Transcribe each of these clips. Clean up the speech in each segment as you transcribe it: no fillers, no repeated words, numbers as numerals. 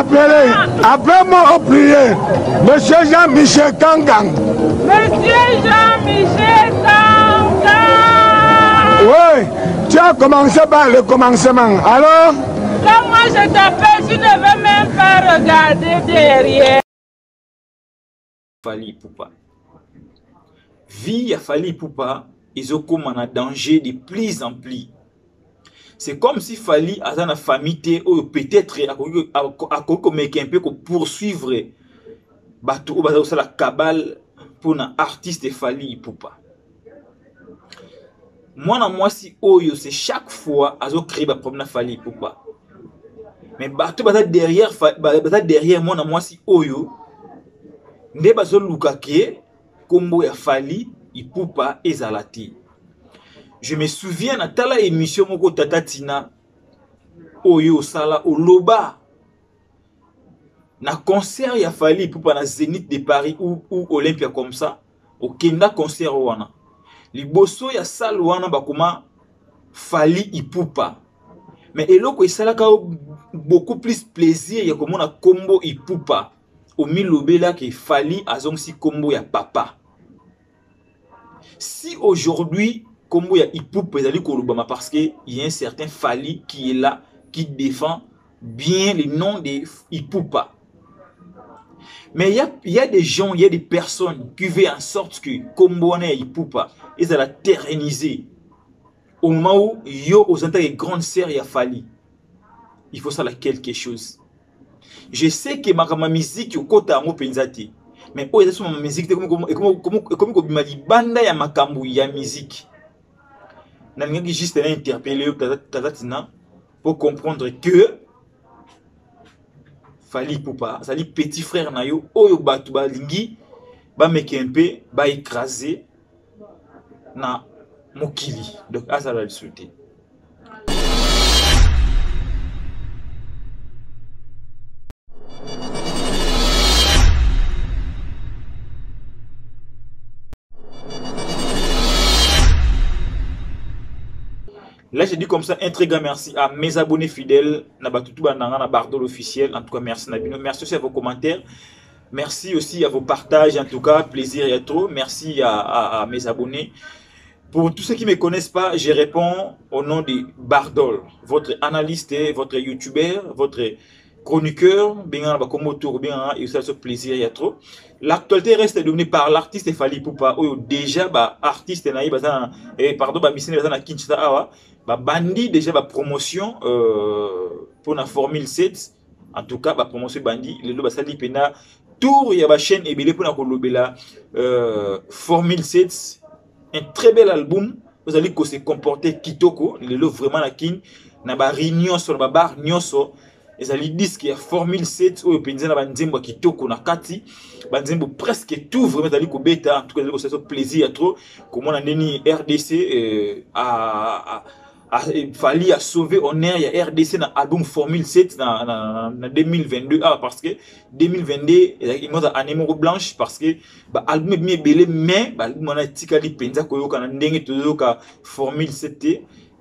appelé, appelez-moi au prier, Monsieur Jean-Michel Kangang. Monsieur Jean-Michel Kangang. Oui, tu as commencé par le commencement. Alors? Quand moi je t'appelle, tu ne veux même pas regarder derrière. Fally Ipupa. Vie à Fally Ipupa, ils ont comme un danger de plus en plus. C'est comme si Fally a une famille ou peut-être à poursuivre la cabale pour un artiste Fally Ipupa. Moi si Oyo c'est chaque fois à créer un problème Fally Ipupa. Mais derrière moi si Oyo nde bazo lukake kombo ya Fally Ipupa ezalati. Je me souviens na tala émission moko Tata Tina Oyo sala oloba na concert ya Fally Ipupa na Zénith de Paris ou Olympia comme ça au Kenda concert wana liboso ya salle wana bakoma Fally Ipupa mais eloko esalaka beaucoup plus plaisir ya komona kombo Ipupa au milobela que Fally azong si kombo ya papa. Si aujourd'hui kombo ya Ipupa ezali kolobama parce que il y a un certain Fally qui est là qui défend bien le nom de Ipupa. Mais il y a des gens, il y a des personnes qui veulent en sorte que kombo na Ipupa ils allaient terraniser au moment où yo aux des grandes sœurs ya Fally. Il faut ça là quelque chose. Je sais que ma musique au côté en penzati mais oh c'est ma musique comme banda ya makambu ya musique na ngi juste interpeller Tatatina pour comprendre que Fally Ipupa ça li petit frère na yo oyo batu ba lingi ba mekempe ba écraser na mokili donc ça va le souhaiter. Là, je dis comme ça, un très grand merci à mes abonnés fidèles, na Bardol officiel. En tout cas, merci Nabino. Merci aussi à vos commentaires. Merci aussi à vos partages. En tout cas, plaisir et trop. Merci à mes abonnés. Pour tous ceux qui ne me connaissent pas, je réponds au nom de Bardol, votre analyste, votre youtubeur, votre chroniqueur. Bien, et ça, ce plaisir et trop. L'actualité reste dominée par l'artiste Fally Ipupa. Déjà, artiste pardon, mission na Kinshasa. Bandi déjà promotion pour la Formule 7. En tout cas, promotion bandi. Le loba sali pena tour ya ba chaîne et belé pour la kolobela Formule 7. Un très bel album. Vous allez se comporter kitoko. Le lo vraiment la kin na ba réunion sur ba bar nyonso. Et ça lui dit qu'il y a Formule 7 ou penza na banzembo kitoko na kati. Banzembo presque tout vraiment dali ko beta. En tout cas, c'est un plaisir trop. Comme on a neni RDC Fally a sauvé honneur ya RDC dans album Formule 7 dans 2022 parce que 2022 il m'a année blanche parce que album bien belé mais album on a tikali penza koyoka na ndenge toyoka Formule 7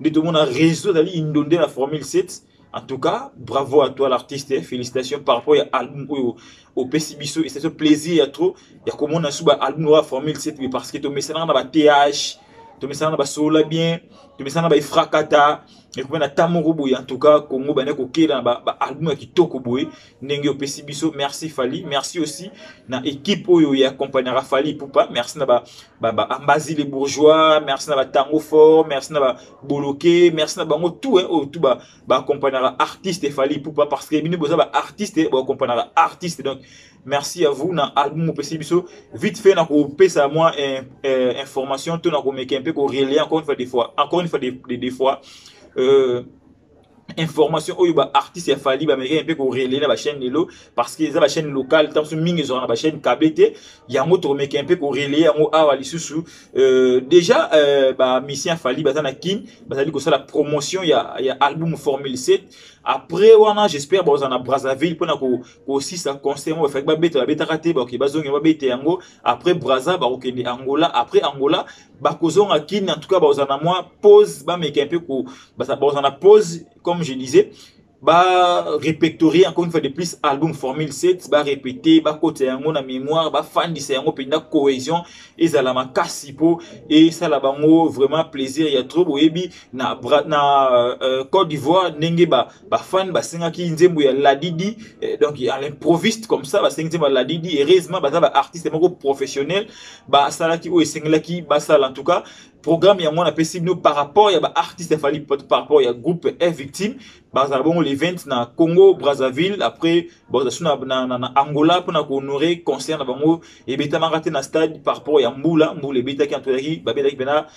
de tout le monde a réseau d'aller inonder la Formule 7. En tout cas, bravo à toi l'artiste, félicitations par rapport à l'album au PCBiso et c'est un plaisir à trop. Il y a comme on a sous l'album Formule 7 parce que tu mets ça dans la TH, tu mets ça dans la Sola bien, tu mets ça dans la Frakata, et comme on a Tamoroboy en tout cas, Congo Banek OK dans l'album qui toko boy, Nengi au PCBiso, merci Fally, merci aussi na équipe où il accompagnera Fally Ipupa, merci na Ambazi les bourgeois, merci na Tango Fort, merci na Boloké, merci na bango tout tout accompagnera artiste Fally Ipupa parce que bino boza artiste accompagnera artiste donc merci à vous na album au PCBiso vite fait na ko pesa moi information tout na ko meke un peu ko relayer encore une fois des fois information oyo artiste ya Fally mais un peu ko relayer na chaîne lelo parce que la chaîne locale tant que mingi sur la chaîne câblé yango to meke un peu ko relayer yango awa lisusu déjà mission Fally bazana kin bazali ko la promotion ya album Formule 7. Après wana j'espère bon na Brazzaville pour na ko aussi ça concert moi fait beta raté ba ki bazonga ba beta yango après Brazza ba okende Angola après Angola ba kozonga kin en tout cas ba na moi pause ba meke un peu ko ba na pause comme je disais bah répertorier encore une fois de plus album Formule 7 bah répéter bah côté yango na mémoire bah fan dise yango penda cohésion et ça la makasi po et ça la bango vraiment plaisir ya trop boyebi na Côte d'Ivoire nenge bah fan bah senga ki nzembo ya Ladidi donc à l'improviste comme ça bah senga nzembo ya Ladidi heureusement bah ça bah artiste moko professionnel bah ça là qui o senga qui bah ça en tout cas programme ya ngona pesi no par rapport ya ba artiste fali par rapport ya groupe est victime bah ça bon l'event na Congo Brazzaville après bon ça na Angola pour na honorer concert na bango et beta maraté na stade par rapport ya Mbula beta qui entouré ba beta qui bena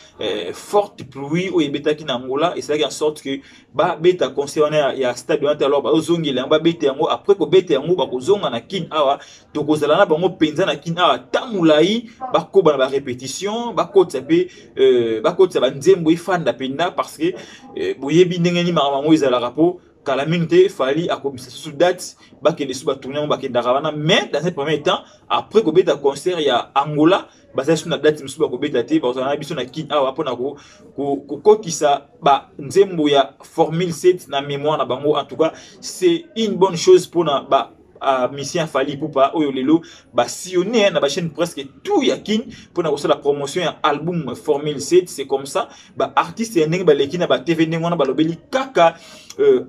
forte pluie ou beta qui na Angola et c'est en sorte que ba beta concert ya stade alors ba ozongela ba beta yango après ko beta yango ba kozonga na kin awa to kozala na bango penza na kin awa tamulai ba ko ba répétition ba ko tsape bakotsa banzembo ifanda penda parce que boyebi ndenge ni mamango ezala rapport kala mingte fali akomisa sous date bakende sous batourner bakenda ravana mais dans un premier temps après ko beta concert ya Angola basa sous na date musu ba ko beta te ba na biso na kin awa pona ko kisa ba nzembo ya Formule 7 na mémoire na bango en tout cas c'est une bonne chose pour na ba mission Fally Ipupa oyo lelo ba sillonner na ba chaîne presque tout yakin pour na la promotion ya album Formule 7 c'est comme ça ba artiste ndenge ba leki na ba TV ndenge na ba lobeli kaka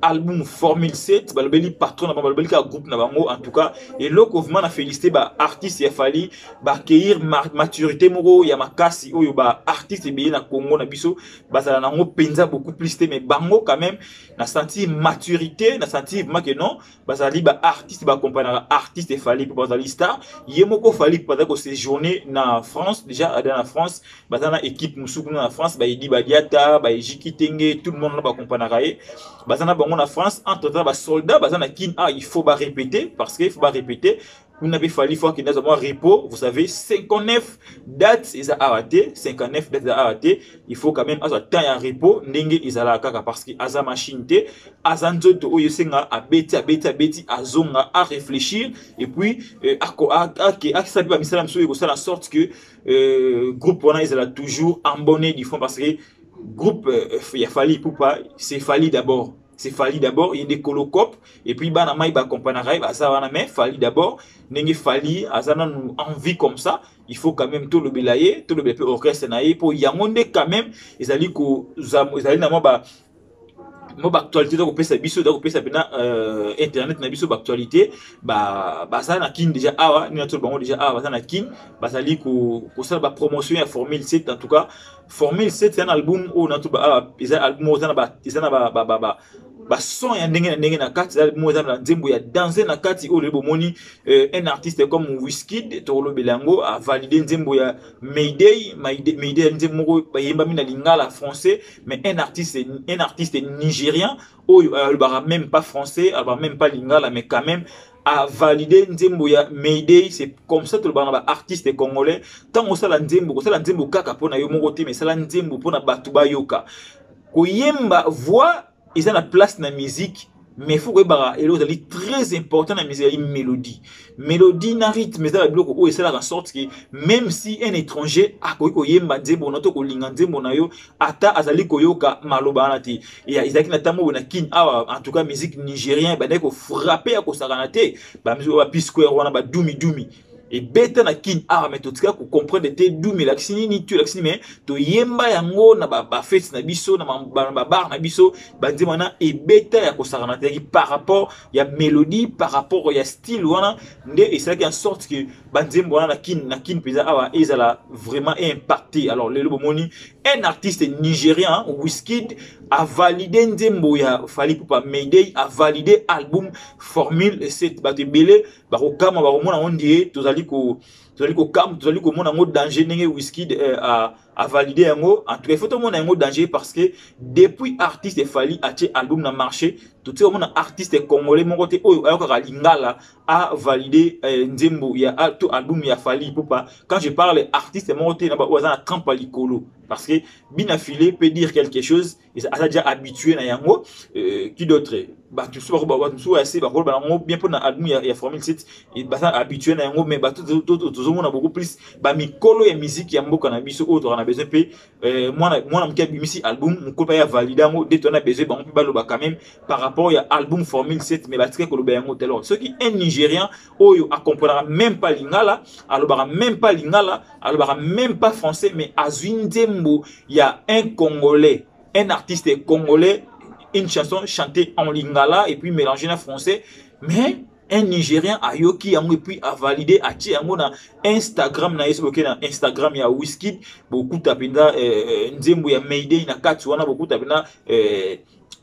album Formule 7 ba lobeli patron na ba lobeli ka groupe na bango en tout cas et loko vraiment na féliciter ba artiste ya Fally ba accueillir maturité moko ya makasi oyo ba artiste be na Congo na biso ba sala na ngo penza beaucoup plus mais bango quand même na senti maturité na senti vraiment que non ba sali ba artiste ba accompagner artiste Fally Ipupa bazali star yemoko Fally Ipupa ko séjourner na France déjà dans la France bazana équipe musuku na France ba Idi Badiata ba Jiki Tenge tout le monde ba accompagner bazana bango na France entre temps ba soldat bazana kin il faut ba répéter parce que il faut ba répéter vous n'avez fallu fois qu'il y a un repos, vous savez, 59 dates ils a arrêté, 59 dates ils a arrêté, il faut quand même avoir temps à repos, n'engue ils a la kaka parce que aza machine te, azanzo to oyosenga a beti azonga à réfléchir et puis ça peut misala mso et ça en sorte que groupe on a ils a toujours abonné du fond parce que groupe il a fallu pour pas c'est Fally d'abord. C'est Fally d'abord, il y a des colocopes, et puis bah na ba accompagner ça va na mais Fally d'abord, n'engue Fally azana nous envie comme ça, il faut quand même tout le belayer, tout le belayer orchestre naïe pour yangonde quand même, ils allaient na ba actualité donc pesa biso donc pesa bena internet na biso actualité ba ça na kin déjà awa ni tout bango déjà awa ça na kin ba sali ko ça ba promotion ya Formule 7 en tout cas Formule 7 c'est un album où na tout ba album ozana ba son ya ndenge na kati album ozana nzembo ya danser na kati o le bomoni un artiste comme Wizkid Tolo Belango a validé nzembo ya Mayday nzembo ba yemba mina lingala français mais un artiste nigérien ou même pas français même pas lingala mais quand même a validé nzembo ya Mayday c'est comme ça tout le bana artiste congolais tant on sala nzembo kaka pona yo moko te mais sala nzembo pona batu ba yoka ko yemba voix ils ont la place dans la musique mais il faut que c'est très important dans la musique une mélodie na rythme mais ça la bloc où c'est là en sorte que même si un étranger a ko yemba nzembo na to ko linga nzembo na yo ata azali koyoka maloba na te et Isaac na tamo na kin en tout cas musique nigérien ba ko frapper ko sakana te ba musique ba P-Square wana ba dumi et beta na kin mais tout cas ko comprendre te dumi laksini ni tu laksini mais to yemba yango na ba fête na biso na ba bar na biso ba nzembo na et beta ya ko sakana te par rapport ya mélodie par rapport ya style wana nde et c'est en sorte que ba nzembo na kin pesa awa ezala vraiment impacté alors le bomoni un artiste nigérien Wizkid a validé nzembo ya Fally Ipupa Mayday a validé album Formule 7 ba te belé ba ko kama ba ko mona on dit tozali ko mona ngo danger ndenge Wizkid a validé yango en tout cas il faut tout mona ngo danger parce que depuis artiste Fally a ché album na marché tout ce mona artiste congolais mon côté oyo ayoka lingala a validé nzembo ya tout album ya Fally Ipupa quand je parle artiste mon côté na ba oza na trempe likolo parce que bien affilé peut dire quelque chose et ça a déjà habitué na yango qui d'autre ba tu sois assez ba bien pour na album ya Formule 7 et ba habitué na yango mais ba tout mona beaucoup plus ba mikolo ya musique ya mboka na biso autre on a besoin pe moi na mkia bimisi album moko pa ya valider yango dès on a besoin ba on peut ba loba quand même par rapport rapport à album Formule 7 mais batika ko loba yango telo ceux qui un Nigérian oyo a comprendra même pas lingala alobara même pas lingala alobara même pas français mais azwindembo il y a un Congolais un artiste congolais une chanson chantée en lingala et puis mélangée en français mais un Nigérien a yoki yango et puis a validé a tia yango na Instagram na yeso boke na Instagram ya Wizkid beaucoup tapenda nzembo ya Mayday na kati wana beaucoup tapenda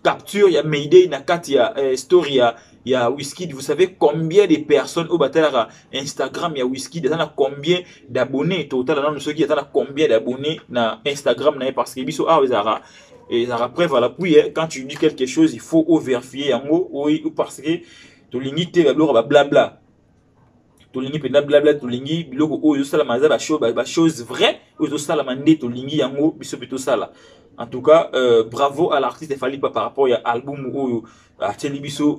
capture ya Mayday na kati ya story ya Wizkid. Vous savez combien de personnes au batala Instagram ya Wizkid a combien d'abonnés total dans ceux qui a combien d'abonnés na Instagram na parce que biso a ezara et ça preuve à l'appui quand tu dis quelque chose il faut vérifier yango ou parce que to lingi te ba blabla to lingi pe blabla to lingi biloko oyo sala maza ba chose vraie oyo sala mande to lingi yango biso plutôt sala. En tout cas bravo à l'artiste Fally Ipupa par rapport à album oyo a biso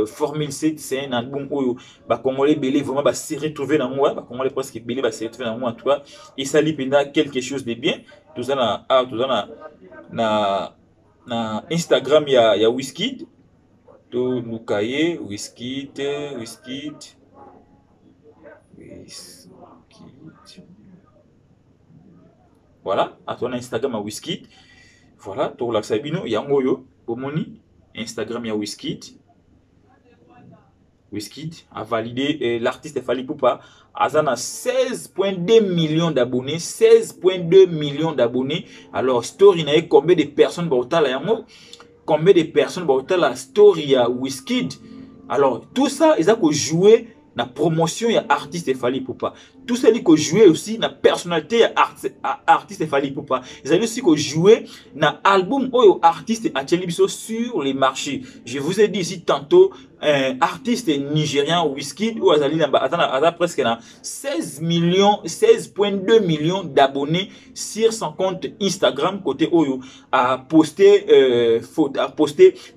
Formule 7 c'est un album oyo ba congolais belé vraiment ba se retrouver dans moi ba congolais presque belé ba se retrouver dans moi en tout cas et Fally Ipupa quelque chose de bien tout ça na Instagram ya Wizkid to Lukaye Wizkid voilà à ton Instagram à Wizkid voilà to la sabino yango yo bomoni Instagram ya Wizkid a validé l'artiste Fally Ipupa azana 16,2 millions d'abonnés 16,2 millions d'abonnés alors story na combien de personnes bautala yango combien de personnes bautala la story ya Wizkid alors tout ça ils ont joué la promotion ya artiste Fally Ipupa tout ça ils ont joué aussi la personnalité ya artiste Fally Ipupa ils ont aussi joué na album oyo artiste a biso sur les marchés. Je vous ai dit ici tantôt artiste nigérien Wizkid ou azali na presque na 16,2 millions d'abonnés sur son compte Instagram côté oyo a posté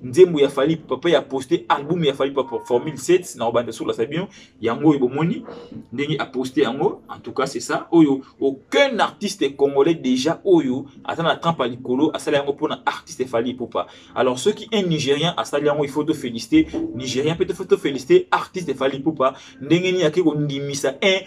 nzembo ya Fally Ipupa a posté album ya Fally Ipupa Formule 7 na obanda sur la sabino yango ibomoni ndenge a posté yango en tout cas c'est ça oyo aucun artiste congolais déjà oyo atana na trempe à likolo asala yango pour na artiste Fally Ipupa. Alors ceux qui un Nigérien asala yango il faut te féliciter Nigérien peut-être faut féliciter artiste Fally Ipupa ndenge ni akiko ndimisa un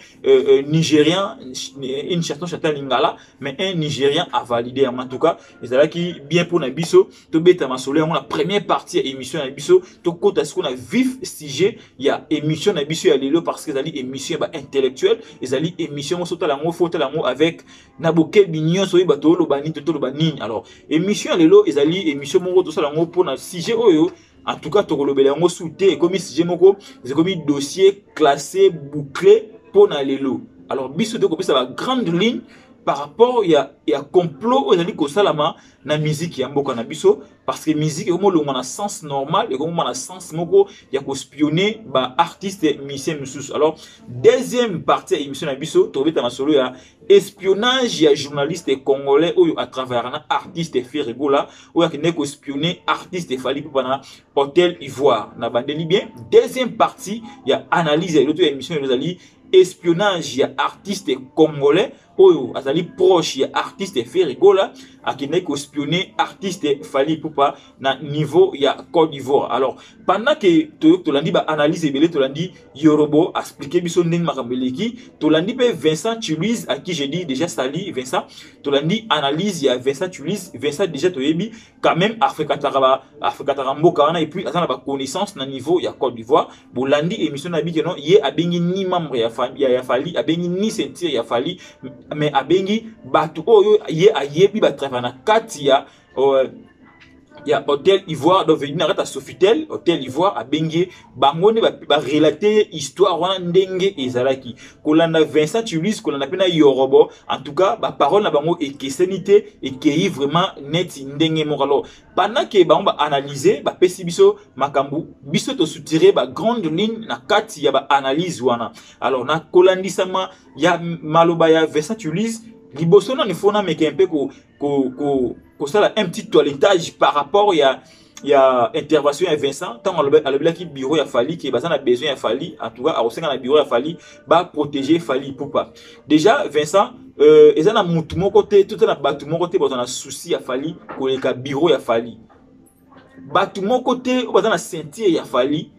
Nigérien une chanson chantée lingala mais un Nigérien a validé en tout cas ezala qui bien pour na biso to beta masolo yango la première partie émission na biso to kota ce qu'on a vif sujet il y a émission na biso ya lelo parce que ezali émission ba intellectuelle ezali émission mo sota lango faut lango avec nabokel binyon so bato lo bani to lo bani alors émission ya lelo ezali émission mo to sala lango pour na sujet oyo. En tout cas, tu as souté comme si j'ai un dossier classé, bouclé pour les lots. Alors, biso de ça va grande ligne par rapport il y a complot aux amis ko salama na musique ya mboka na biso parce que musique comme le na sens normal et comme na sens moko ya ko spionner ba artiste musicien mususu. Alors deuxième partie émission na biso to beta masolo ya espionnage ya journaliste congolais ou à travers un artiste Ferregola ou ya ko spionner artiste Fally Ipupa na Hôtel Ivoire na bandeli bien. Deuxième partie il y a analyse de l'autre émission de Zali espionnage ya artiste congolais oyo azali proche ya artiste Ferregola akine ko spionner artiste Fally Ipupa na niveau ya Côte d'Ivoire. Alors pendant que to landi ba analyse belé to landi Yorobo expliquer biso ndenge makambeleki to landi pe Vincent Tuliz à qui j'ai dit déjà sali Vincent to landi analyse ya Vincent Tuliz Vincent déjà to yebi quand même Afrika Taramboka wana et puis azana ba connaissance na niveau ya Côte d'Ivoire bo landi émission na bi que non yé abengi ni membre ya Fally abengi ni sentir ya Fally mais abengi batu oyo ye ayebi ba travailler na kati ya Hôtel Ivoire donc venir à Sofitel Hôtel Ivoire abengi bangone ba relater histoire wana ndenge ezalaki kolanda Vincent Tuliz kolanda pena Yorobo en tout cas ba parole na bango ekesenité et qui vraiment net ndenge mo. Alors pendant que ba analyser ba pesi biso makambu biso to soutirer ba grande ligne na kati ya ba analyse wana. Alors na kolandisama ya maloba ya Vincent Tuliz liboso na nifona meke un peu ko sala un petit toilettage par rapport il y a intervention à Vincent tant à qui bureau ya Fally qui bazana besoin ya Fally en tout cas a osenga na bureau ya Fally ba protéger Fally Ipupa. Déjà Vincent ezana mutu moko te tout na batu moko te bazana souci ya Fally koleka bureau ya Fally Batu mon côté, on va dans la ceinture ya Fally.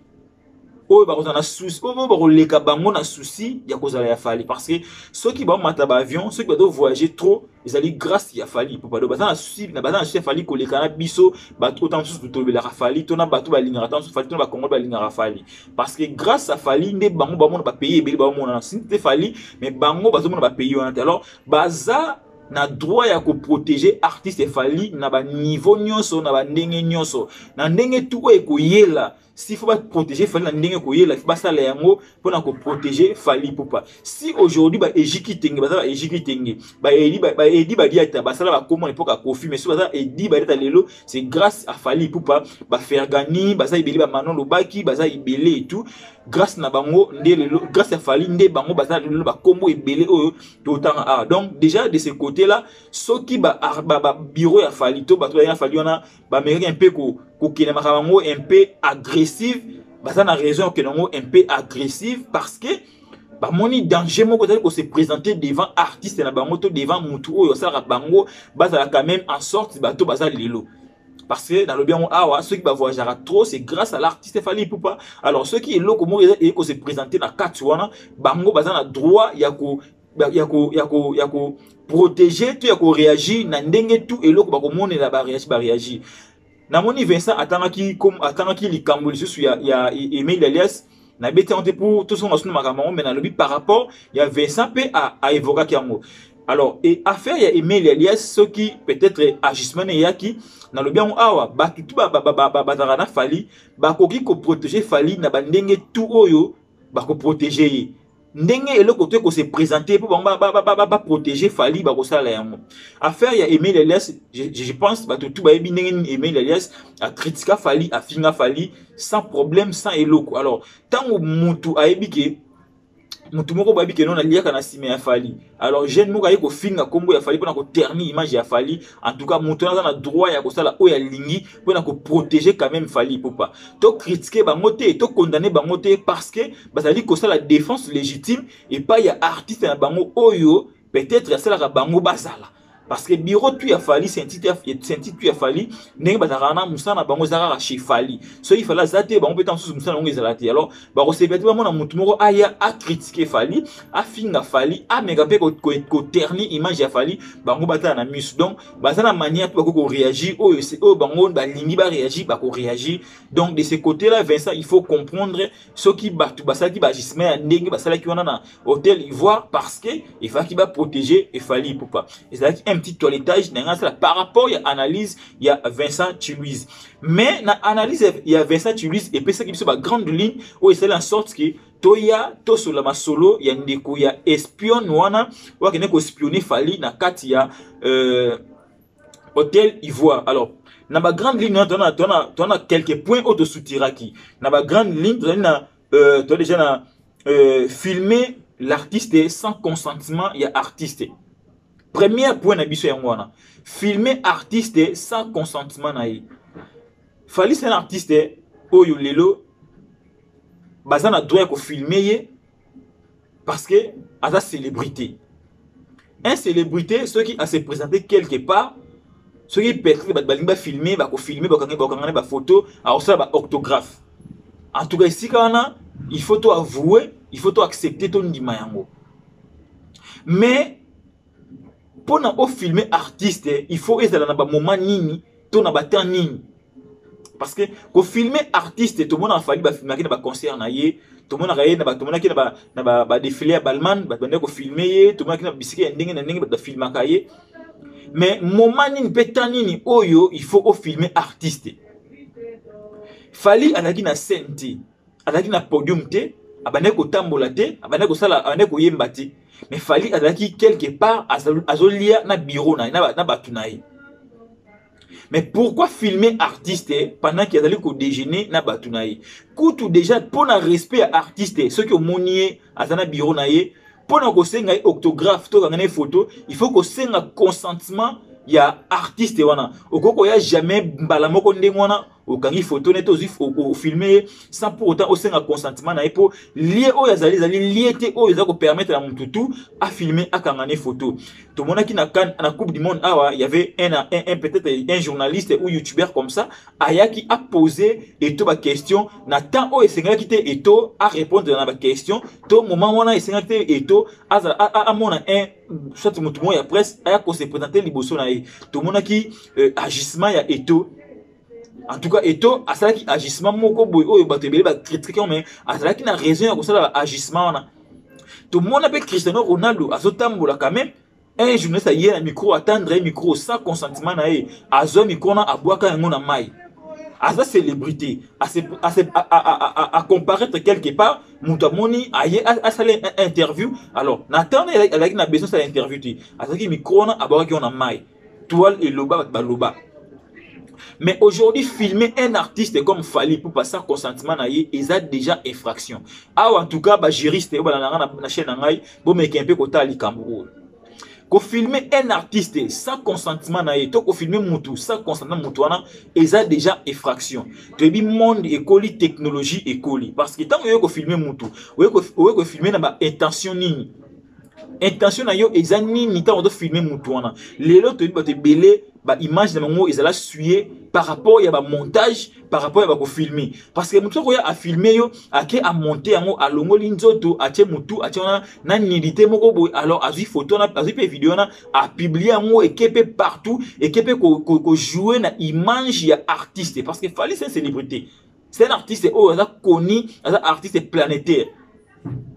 Oh, bah, on a souci, oh, les cabangons na souci, il y a cause à Fally parce que ceux qui vont monter avion, ceux qui doivent voyager trop, ils allaient grâce à Fally pour pas de bazan souci, na bazan chef Fally ko les kana biso, ba autant sous de tomber la Fally, tona bateau ba ligne attends Fally tona ba Congo ba ligne Fally parce que grâce à Fally ne bango ba mon ba payer be ba mon na c'était Fally mais bango ba mon ba payer alors baza na droit ya ko protéger artiste Fally na ba niveau nyonso na ba ndenge nyonso na ndenge tout e ko yela. S'il faut pas protéger Fally na ndenge ko yela, ba sala yango pona ko protéger Fally poupa. Si aujourd'hui ba ejiki tenge ba ejiki tenge ba edi ba diata ba sala ba comment époque a Kofi mais si ba edi ba lelo c'est grâce à Fally poupa ba faire gagner ba sa ibeli ba Manon Lobaki ba sa ibeli et tout grâce na bango ndelo grâce à Fally nde bango ba sa lelo ba combo ibeli oyo autant donc déjà de ce côté là ceux qui ba bureau ya Fally to ba to ya Fally on a ba mérite un peu ko kina makabango un peu agressive bah ça na raison que non un peu agressive parce que bah moni danger mon côté que se présenter devant artiste na bango to devant mutu oyo ça bango bah ça quand même en sorte bah to bah ça lelo parce que dans le bien ceux qui va voyager trop c'est grâce à l'artiste Fally poupa alors ceux qui est là comment et que se présenter na katwana bango bah ça na droit ya ko protéger tout ya ko réagir na ndenge tout et là ko ba ko monela ba réagir. Namoni Vincent atangaki likambo lisusu ya Emile Elias na bete onte pour tout son asunu makamon mais na lobi par rapport ya Vincent pe a évoqué kiango. Alors et affaire ya Emile Elias ce qui peut-être agissement yaki na lobi on awa ba tout ba Fally ba koki ko protéger Fally na bandenge tout oyo ba ko protéger ndenge eloko to ko se présenter pour ba protéger Fally ba ko sala yango affaire ya Emile Elias je pense ba tout ba ebi ndenge Emile Elias a critiquer Fally a finga Fally sans problème sans eloko alors tango mutu a ebi ke mutu moko ba ebi ke non aliaka na sime ya Fally alors jeune moko ayi ko finga kombo ya Fally pona ko ternir image ya Fally en tout cas mutu na droit ya ko sala o ya lingi pona ko protéger quand même Fally poupa to critiquer bango te to condamner bango te parce que bazali ko sala défense légitime et pas ya artiste na bango oyo peut-être ya sala bango bazala parce que bureau tu ya Fally senti tu ya Fally ndenge bazarana musana bango zara chez Fally so il fallait zate bango peut en sous musana ngo ezalati alors ba recevete ba mona mutu moko aya a critiquer Fally a finga Fally a megape ko terni image ya Fally bango batana na mus donc bazana manière pour ko réagir oh c'est oh bango ba lingi ba réagir ba ko réagir donc de ce côté là Vincent il faut comprendre ce qui batu basala qui ba gisme ndenge basala qui wana na hôtel Ivoire parce que il faut qu'il va protéger et Fally poupa et ça un petit toilettage par rapport à l'analyse il y a Vincent Chiluiz mais dans l'analyse il y a Vincent Chiluiz et puis ça qui est une grande ligne où c'est en sorte que toya to solo ma solo ya ndeko ya espion wana wa kene ko espionner Fally na kati ya hôtel Ivoire alors na ba grande ligne on a quelques points au dessous tiraki na ba grande ligne to déjà na filmer l'artiste sans consentement il y a artiste. Premier point na biso yangwana filmer artiste sans consentement na ye Fally c'est un artiste oyo lelo bazana droit ko filmer ye parce que à sa célébrité un célébrité ceux qui a se présenter quelque part ceux qui peut-être ba filmer ba ko filmer ba kangana ba photo alors ça ba orthographe en tout cas ici kana il faut tout avouer il faut tout accepter ton ndima yango mais pour na filmer artiste il faut ezala na ba moment nini to na ba temps nini parce que ko filmer artiste tout monde a fallu ba filmer na ba concert na ye tout monde a na ba tout monde ki na ba défilé à Balmain ba bande ko filmer ye tout monde ki na bisiki ya ndenge na ndenge ba filmer ka ye mais moment nini pe temps nini oyo il faut filmer artiste Fally alaki na scène te alaki na podium te abane ko tambola te abane ko sala abane ko yemba te mais Fally azalaki quelque part azolia na bureau na batunaï. Mais pourquoi filmer artiste pendant qu'il a ko déjeuner na batunaï? Koutou déjà pour un respect à artiste ceux qui ont monié azana bureau na ye pour na ko senga octographe to kangane photo il faut ko senga consentement ya artiste wana okoko ya jamais mbala moko ndenge wana au kangi photo net au filmer sans pour autant au sein consentement na pour lié au yazali lié te au yazako permettre à mututu à filmer à kangane photo. Tout le monde qui na coupe du monde awa il y avait un peut-être un journaliste ou youtubeur comme ça aya qui a posé et tout ba question na temps au esenga qui te eto à répondre na ba question to moment wana esenga te eto à mona un soit tout le monde ya presse aya ko se présenter liboso na e tout le monde qui agissement ya eto. En tout cas, Eto, à ça qui agissement moko boy oh bato belé ba critiquer mais à ça qui na raison ko ça agissement na. Tout le monde appelle Cristiano Ronaldo azotambola quand même un journaliste hier un micro attendre un micro sans consentement na e azo micro na aboaka yango na mai. À sa célébrité à comparaître quelque part mutamoni aye a salé interview alors n'attendez avec na besoin ça interview ti à ça qui micro na aboaka na mai. Toile et loba baloba. Mais aujourd'hui, filmer un artiste comme Fally pour passer consentement ils ont déjà infraction. Ah, en tout cas, juriste, na chaîne ngai, bon mais un peu côté ali Cameroun. Ko filmer un artiste sans consentement to ko filmer mutu sans consentement mutu wana, ils ont déjà infraction. Tu bi monde école technologie école parce que tant que ko filmer mutu, ko filmer na ba intention nini. Intention na yo eza nini tant on filmer mutu wana. Lelo to bi te belé ba image de mango ils allaient suyer par rapport à ba montage par rapport à ba ko filmer parce que mutu ko ya a filmer yo ake a monter yango a longo linzoto a tie mutu a tie na nilité moko boy alors a photo na a vidéo na a publier yango et kepe partout et kepe ko jouer na image ya artiste parce que Fally c'est une célébrité c'est un artiste oh ça connu un artiste planétaire.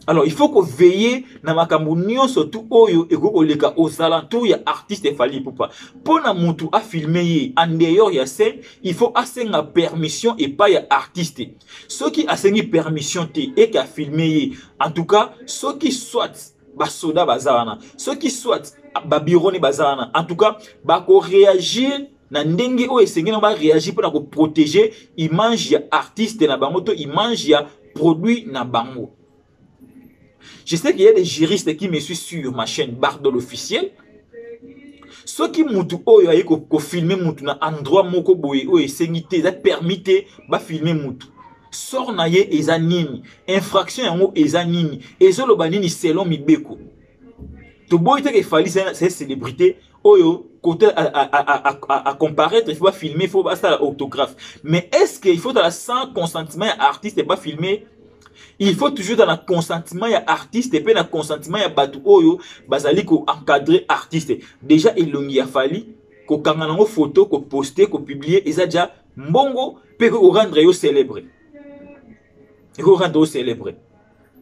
Alors il faut qu'on veille na makambo nyonso tout oyo eko leka aux alentours ya artiste Fally Ipupa. Pour na mutu a filmer en dehors ya scène, il faut asenga permission et pas ya artiste. Ceux qui asengi permission te et qui a filmé en tout cas ceux qui soit ba soda bazana, ceux qui soit ba bironi bazana, en tout cas ba ko réagir na ndenge o esengi na ba réagir pour na ko protéger image ya artiste na bango to image ya produit na bango. Je sais qu'il y a des juristes qui me suivent sur ma chaîne Bardol officiel. Ceux qui mutu oyo aye ko filmer mutu na endroit moko boye o esengité za permité ba filmer mutu. Sort na ye eza nini, infraction yango eza nini, ezolo ba nini selon mibeko. To boy te ke Fally c'est célébrité oyo côté à comparaître il faut pas filmer, il faut pas ça autographe. Mais est-ce qu'il faut dans la sans consentement artiste et pas filmer? Il faut toujours dans le consentement ya artiste et puis dans le consentement ya batu oyo bazali ko encadrer artiste. Déjà il y a fallu ko kangana photo ko poster ko publier et ça déjà mbongo peut ko rendre yo célèbre. Et ko rendre yo célèbre.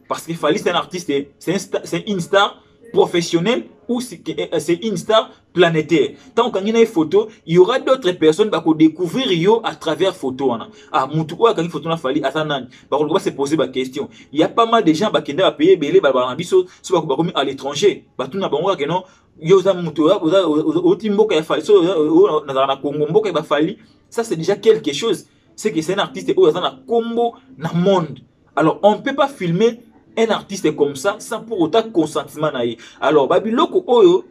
Parce qu'il fallait c'est un artiste, c'est une star professionnelle ou c'est une star planétaire. Tant qu'on a une photo, il y aura d'autres personnes qui vont découvrir yo à travers photo. Ah, mutu ou quand une photo na fali atanan. Par contre, on va se poser la question. Il y a pas mal de gens qui ont payé belé ba biso soit comme à l'étranger. Ba tout na bango que non, yo za mutu au timbo ka fali so na Congo mboka ba fali. Ça c'est déjà quelque chose. C'est que c'est un artiste ou za na combo na monde. Alors, on ne peut pas filmer un artiste comme ça sans pour autant consentement na ye. Alors babiloko oyo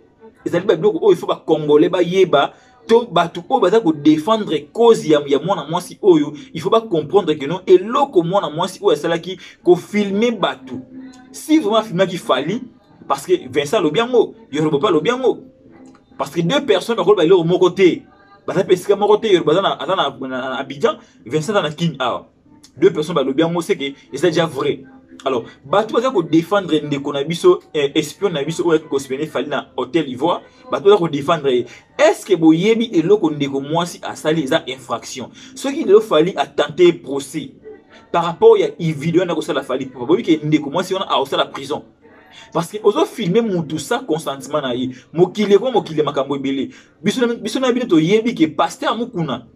ezali babiloko oyo il faut ba congolais ba yeba to batu o baza ko défendre cause ya mwana mwasi oyo il faut pas comprendre que non et loko mwana mwasi oyo salaki ko filmer batu si vraiment filmer qui Fally parce que Vincent Lobiango Yoruba pas Lobiango parce que deux personnes ba leur mon côté baza pesika mon côté Yoruba na Abidjan Vincent na King ah deux personnes ba Lobiango c'est que c'est déjà vrai. Alors, bato baza ko défendre ndeko na biso espion na biso oyo ko spéner Fally na hôtel Ivoire, bato baza ko défendre est-ce que boyebi eloko ndeko mwasi asali za infraction. Ce qui le Fally a tenté procès par rapport à une vidéo na ko sala Fally pour boyebi que ndeko mwasi on a la prison. Parce que ozo filmer mutu sa consentement na ye, mokile ko mokile makambo ebele. Biso na bino to yebi que pasteur mukuna.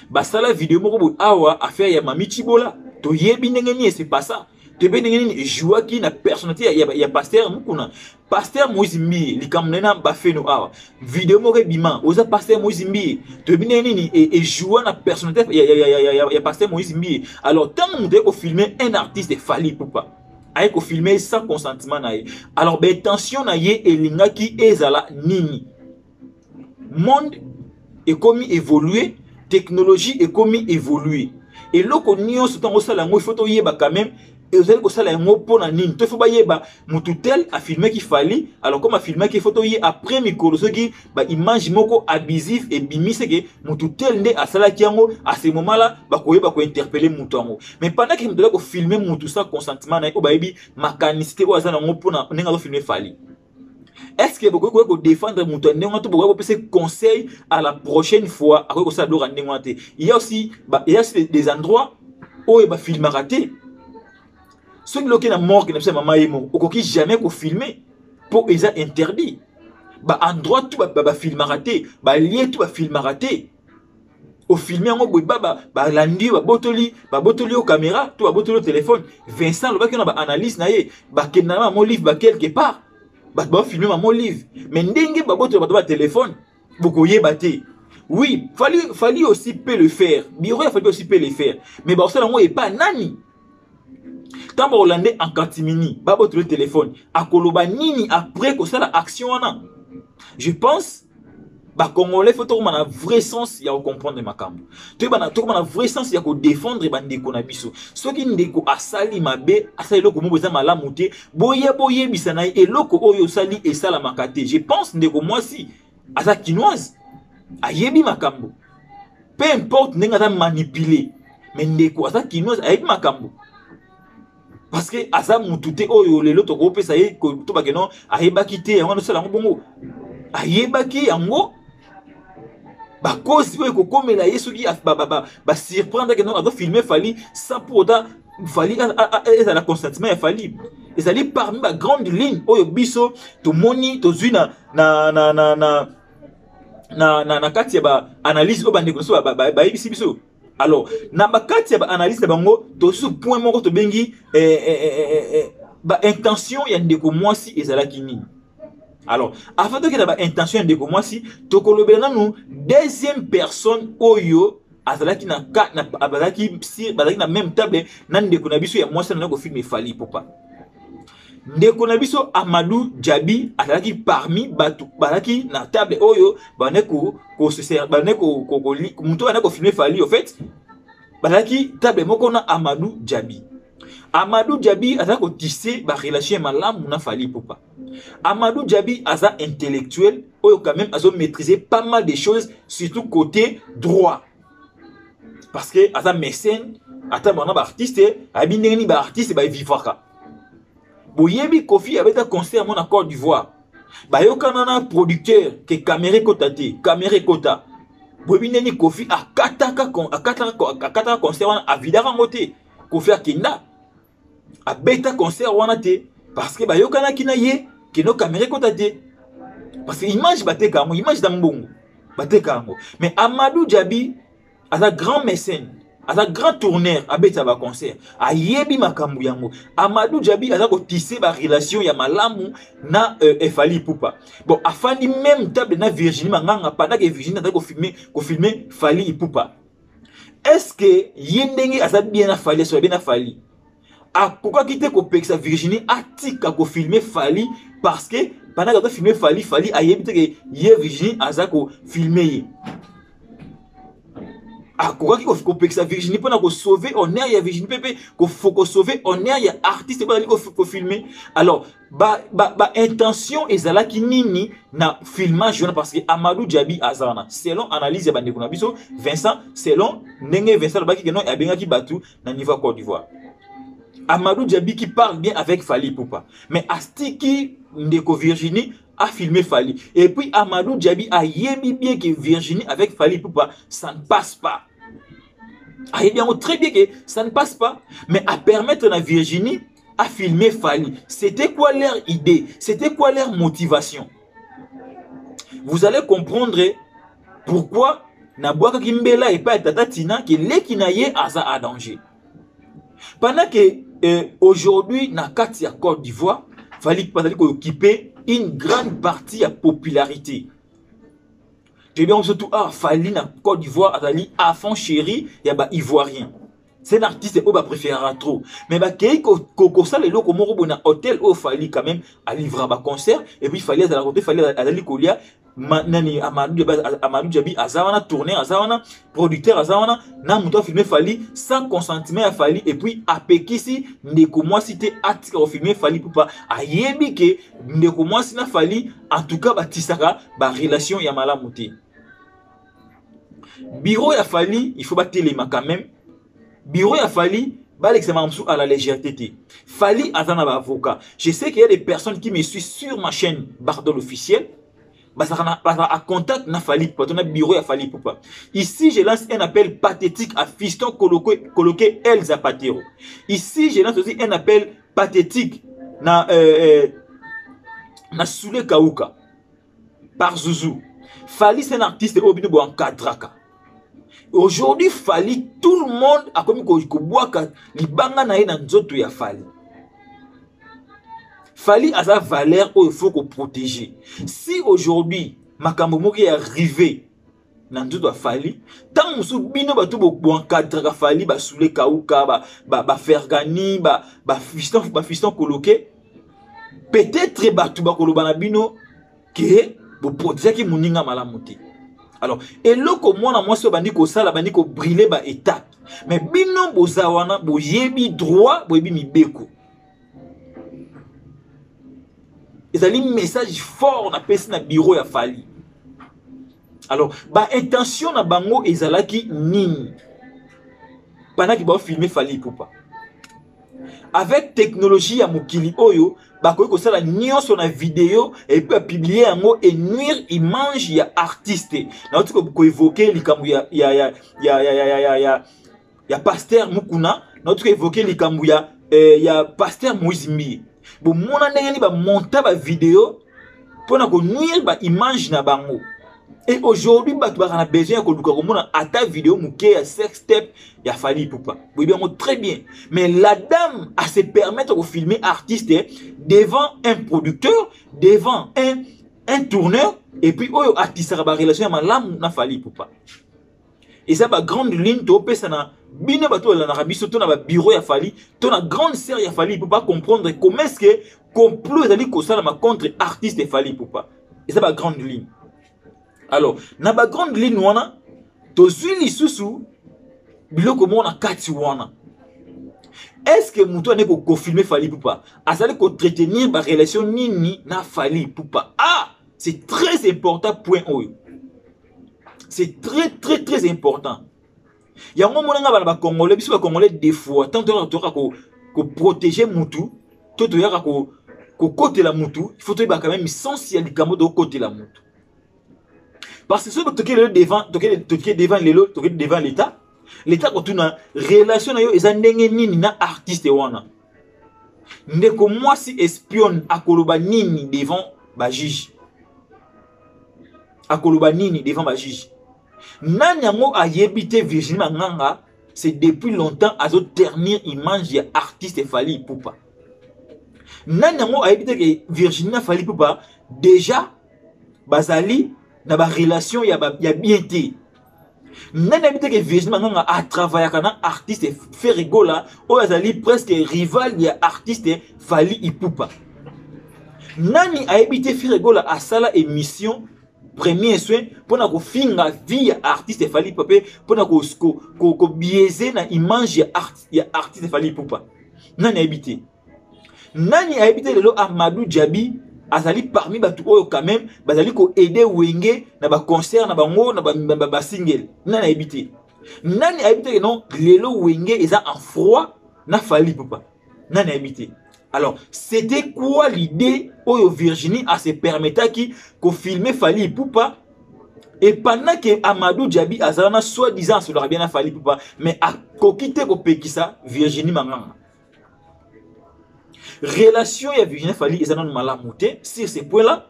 Basala vidéo moko awa affaire ya Mami Chibola. To yebi ndenge ni c'est pas ça. To yebi ndenge ni joua ki na personnalité ya pasteur mukuna. Pasteur Moïse Mbi likamnena bafeno awa. Vidéo moko bima oza pasteur Moïse Mbi. To yebi ndenge ni et joua na personnalité ya pasteur Moïse Mbi. Alors tant on doit filmer un artiste Fally Ipupa. Aye ko filmer sans consentement na ye. Alors ben attention na ye elingaki ezala nini. Monde est comme évolué. technologie est comme évoluer et loko nyonso tango sala ngo il faut to yeba quand même et vous allez que ça la ngo pona nini to faut ba yeba mutu tel a filmé qu'il fallait alors comme a filmé qu'il faut to yé après micro ce qui ba image moko abusif et bimi c'est que mutu tel ndé a sala kiango à ce moment là ba ko yeba ko interpeller mutu ango mais pendant que mutu la ko filmer mutu ça consentement na ko ba yebi mécanicité ko azana ngo pona nenga to filmer fallait. Est-ce que vous pouvez défendre mon temps? Vous pouvez conseil à la prochaine fois. Il y a aussi des endroits où il va filmer raté. Ceux qui sont morts, qui ne savent pas jamais filmer pour les interdits. Endroit tout va filmer raté. Lié tout va filmer raté. Au filmer en haut, lundi, botoli au caméra, tout va botoli au téléphone. Vincent, le bac on a analyse naie, mon livre quelque part. Bah filmer mon livre mais ndenge ba téléphone beaucoup yebate oui fallait aussi peut le faire bureau fallait aussi peut le faire mais bah ça là est pas nani tant ba hollandais en catimini ba le téléphone akoloba nini après que ça la action wana je pense bah congolais faut to na vrai sens ya comprendre makambo to na vrai sens ya ko défendre bandeko na biso soki ndeko asali mabe asali loko mo beza malamu te boye bisana eloko oyo sali et sala makate je pense ndeko moi si asa kinoise ayebi makambo peu importe ndenga ta manipuler mais ndeko asa kinoise ayebi makambo parce que asa mutute oyo lelo to ko pesa ye ko to ba kenon ayebaki te yango no sala bongo ayebaki yango ba cause ko comme la yesu qui ba surprendre que non a filmer fali ça pour autant fali et ça la consentement il fali et ça li parmi ba grande ligne oyo biso to moni to zuina na kati ya ba analyse o bande ko so ba ibisi biso alors na ba kati ya ba analyse bango to su point moko to bengi ba intention ya ndeko mwasi ezala kinini. Alors, avant de que la intention de moi si tokolobela nous deuxième personne oyo azalaki na na même table nan de konabiso ya moi ça na ko filmer fali popa. Ndeko na biso Amadou Djabi azalaki parmi batu balaki na table oyo baneko ko se ser baneko ko muto baneko filmer fali au fait balaki table moko na Amadou Djabi. Amadou Djabi a tissé ba relation malamu na fali popa. Amadou Djabi a intellectuel ou quand même a maîtrisé pas mal de choses surtout côté droit. Parce que a mécène ata bana ba artiste a bineni ba artiste ba vivaka. Boyebi Kofi avait un concert mon Côte d'Ivoire. Ba yo kanana producteur que caméra kota. Boyebi Kofi a kataka concert a vidara ngote. Kofi akinda a beta concert wana te parce que ba yokana kina ye que no caméra kotate parce que image bateka mo image d'ambongo bateka ngo mais Amadou Djabi a grand mécène a grand tourneur a beta ba concert a yebi makambu yango Amadou Djabi a ko tisser ba relation ya malamu na efali pupa bon afandi même table na Virginie Manganga pendant que Virginie a ko filmer fali pupa est-ce que yendenge a bien na fali so bien na fali a pourquoi quitter ko pexa Virginie atika ko filmer fali parce que pendant que filmer fali a yebite que ye Virginie azako filmer a pourquoi ko pexa Virginie pour na ko sauver honneur ya Virginie Pepe ko faut ko sauver honneur ya artiste pour ko filmer alors ba intention ezala ki nini na filmage parce que Amadou Djabi azana selon analyse ya bandeko na biso Vincent selon ndenge Vincent baki que non ya benga ki batu na niveau Côte d'Ivoire. Amadou Djabi qui parle bien avec Fali Poupa. Mais Astiki Ndeko Virginie a filmé Fali. Et puis Amadou Djabi a yébi bien que Virginie avec Fali Poupa, ça ne passe pas. A yébi bien très bien que ça ne passe pas. Mais à permettre à Virginie à filmer Fali. C'était quoi leur idée? C'était quoi leur motivation? Vous allez comprendre pourquoi Naboaka Kimbela et pas Tata Tina qui est kinaye aza à danger. Pendant que aujourd'hui, dans la Côte d'Ivoire, il fallait occuper une grande partie de la popularité. Je dis surtout, fallait dans la Côte d'Ivoire, à fond chéri, il y a des Ivoiriens. C'est un artiste qui préférera trop. Mais il ça les locaux na hôtel où fallait quand même à livrer un concert et puis il fallait à la côté fallait à la Kolia nani Amadou Djabi azawana tourner azawana producteur azawana na muto filmer fallait sans consentement à fallait et puis à pekisi ndeko moi cité article au filmer fallait pour pas ayebi que ndeko moi na fallait en tout cas batisaka ba relation ya malamuté. Bureau ya fallait il faut battre les mains quand même. Bureau a fallu à la légèreté. Fali azana avocat. Je sais qu'il y a des personnes qui me suivent sur ma chaîne Bardol officiel. À contact na fali pour ton bureau a fallu pour pas. Ici je lance un appel pathétique à fiston coloqué Elza Patero. Ici je lance aussi un appel pathétique na Soule Kauka par Zouzou. Fali c'est un artiste au bino en kadraka. Aujourd'hui, Fali, tout le monde a commis Kobouaka, Libanga na na nzoto ya Fali. Fali a sa valeur où il faut qu'on protège. Si aujourd'hui, Makambo est arrivé dans nzoto ya Fali, tant que bino ba tout bo encadrer Fali, ba soule kauka, ba fergani, ba fiston coloqué, peut-être ba tout ba kolobana bino que bo protéger ki muninga malamuti. Alors, et là, comme moi, je bandi ko sala bandi ko brûler ba étape. Mais bino bozawana bo yebi droit, bo yebi mibeko. Et un message fort na pesi na bureau ya Fali. Alors, ba intention na bango ezalaki nini. Pendant ki ba filmer Fali poupa. Avec technologie ya mokili oyo, bakoki kosala nyonso na vidéo et puis publier yango et nuire image ya artiste. Na tu ko évoquer likambu ya pasteur Mukuna, na tu ko évoquer likambu ya pasteur Moïse Mbi. Bo mona ndenge ni ba monta ba vidéo pona ko nuire ba image na bango. Et aujourd'hui, tu as besoin de ta vidéo à sex step, il a fallu pour pas. Oui, bien, très bien. Mais la dame a se permettre de filmer artiste devant un producteur, devant un tourneur, et puis, oh, artiste a relation avec l'âme, n'a fallu pour pas. Et ça, ma grande ligne, tu peux ça na bine bateau en Arabie, surtout dans le bureau, il a fallu, ton grande sœur, il a fallu pour pas comprendre comment est-ce que complot est allé contre artiste, il a fallu pour pas. Et ça, ma grande ligne. Alors, na ba grande ligne wana, to zuli susu, biloko mona kati wana. Est-ce que moutou ane ko filmer Fali Poupa? Asali ko entretenir ba relation nini na Fali Poupa? Ah, c'est très important point oyo. C'est très important. Yango mona nga ba Congolais, biso ba Congolais des fois, tant ko protéger moutou, to yaka ko côté la moutou, il faut to ba quand même essentiel du kamo de côté la moutou. Parce que si tu es devant l'État, l'État a une relation avec les artistes. Moi, si espionne à Kolobanini devant le juge. À Kolobanini devant le juge. Nanyango a yébité Virginie Manganga, c'est depuis longtemps à ternir image de artiste Fali Poupa. Nanyango a yébité Virginie Fali Poupa, déjà, Bazali, na ba relation ya bien été. Nana habite que Virginie Manganga a travaillé avec un artiste fait rigola, ou azali presque rival ya artiste Fali Ipupa. Nani a habité fait rigola à sala émission premier soin pour na ko finga vie ya artiste Fali Ipupa pour na ko biaiser na image ya artiste Fali Ipupa. Nani a habité. Nani a habité le Amadou Djabi azali parmi batu oyo quand même bazali ko aider wenge na ba concert na bango na ba single nani habité nani habité non lelo wenge eza en froid na Fali Poupa nani habité. Alors c'était quoi l'idée oyo Virginie a se permettre qui ko filmer Fali Poupa et pendant que Amadou Djabi azana soi-disant sur la bien na Fali Poupa mais a kokite ko pekisa Virginie Manganga. Relation et Virginie Fali ils ont malamouté sur ces points-là.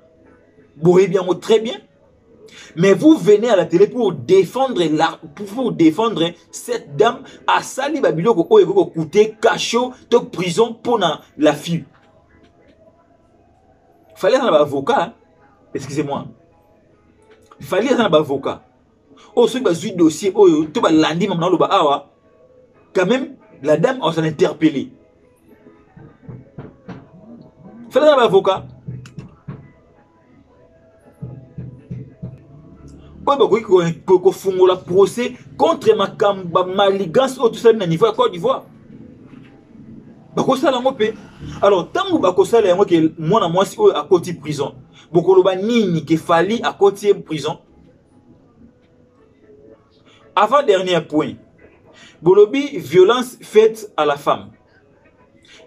Bohé bien très bien. Mais vous venez à la télé pour défendre cette dame à Sali Babilo ko eko coûter cachot de prison pour la fille. Fallait un avocat, excusez-moi. Fallait un avocat. Oh ce que dossier oh tout ba landi maintenant le ba awa. quand même, la dame, on s'en interpellé. Faites un avocat. Ko fungola procès contre ma maligance au tout ça na niveau à Côte d'Ivoire. Bako sala ngope. Alors tangu bako sala yango ke mwana mwasi o à côté prison. Boko loba nini ke fali à côté prison. Avant dernier point. Bolobi violence faite à la femme.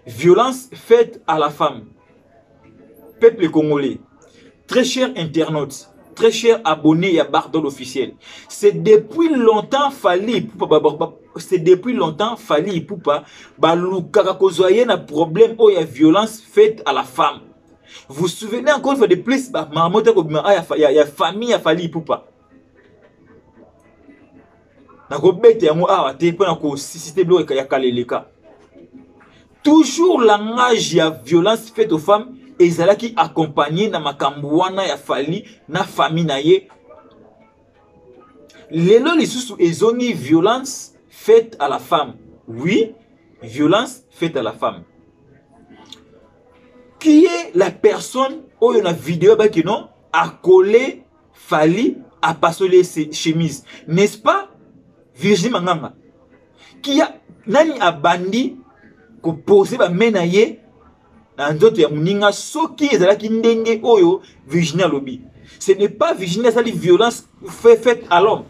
Violence faite à la femme. Peuple congolais, très chers internautes, très chers abonnés à Bardol officiel, c'est depuis longtemps fallu pour pas un problème où il y a violence faite à la femme. Vous vous souvenez encore une fois de plus, il y a famille à fallu pour pas. Toujours langage de violence faite aux femmes et qui accompagné na makambouana ya fali na famille na ye. Lelo lisusu ezoni violence faite à la femme. Oui, violence faite à la femme. Qui est la personne où il y a une vidéo qui non a collé fali à passer ses chemises, n'est-ce pas? Virginie Manganga. Qui a nani a bandi ko poser ba menaye nzoto ya muninga soki ezalaki ndenge oyo Virginie lobby. Ce n'est pas Virginie ça violence faite à l'homme.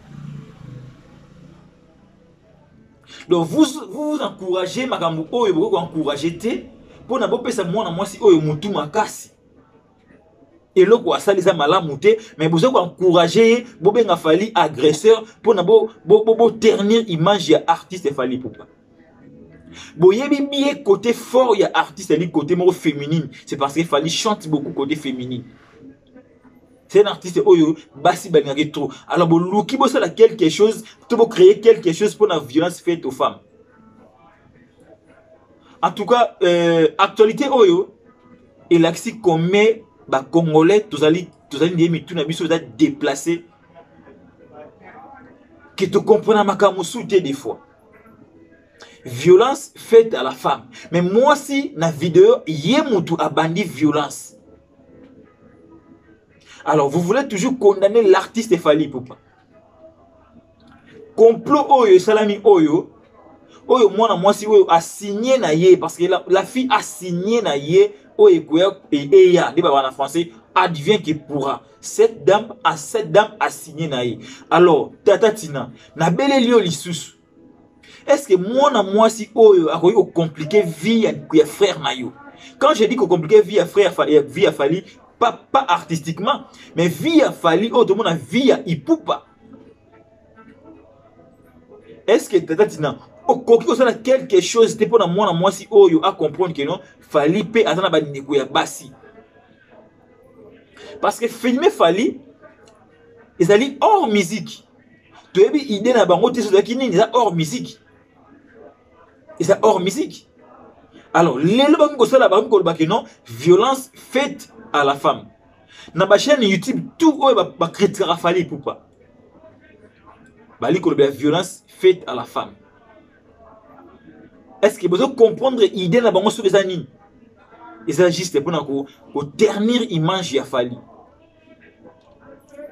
Donc vous encouragez makambo oyo vous encourager te pour na bopesa mwana mwasi oyo mutu makasi. Et le quoi ça les a malamu te mais vous encourager bobenga fali agresseur pour na bo ternir image ya artiste fali poupa. Boyebi bien côté fort il y a artiste et côté mot féminine, c'est parce qu'il fallait chanter beaucoup côté féminine. C'est un artiste oyo basi balingaki trop. Alors bo luki bo sala quelque chose, to bo créer quelque chose pour la violence faite aux femmes. En tout cas, actualité oyo et l'axi comme ba congolais tous allez dire tout na biso za déplacé qui te comprend makamu souté des fois. Violence faite à la femme. Mais moi si na vidéo yemutu a bandi violence. Alors vous voulez toujours condamner l'artiste Fally Ipupa. Complot oyo salami oyo moi si oyo a signé na ye parce que la fille a signé na ye oyo et ya débat en français advient qui pourra. Cette dame a signé na ye. Alors Tata Tina na belelio lisusu. Est-ce que moi si oyo a compliqué vie à frère Nayo? Quand je dis que compliqué vie à frère vie à Fally, pas artistiquement, mais vie à Fally, tout le monde a vie à Ipupa. Est-ce que Tata Tina quelque chose pour moi si oyo à comprendre que non Fally peut attendre ba ndeko ya basi? Parce que filmer Fally ils allaient hors musique. Tu as une idée na bango te so ki nini hors musique. Et ça hors musique. Alors, les non, violence faite à la femme. Dans ma chaîne YouTube, tout va critiquer Fally Ipupa. Violence faite à la femme. Est-ce que vous comprendre l'idée de la sur les années? Et ça juste pour ternir l'image de Fally.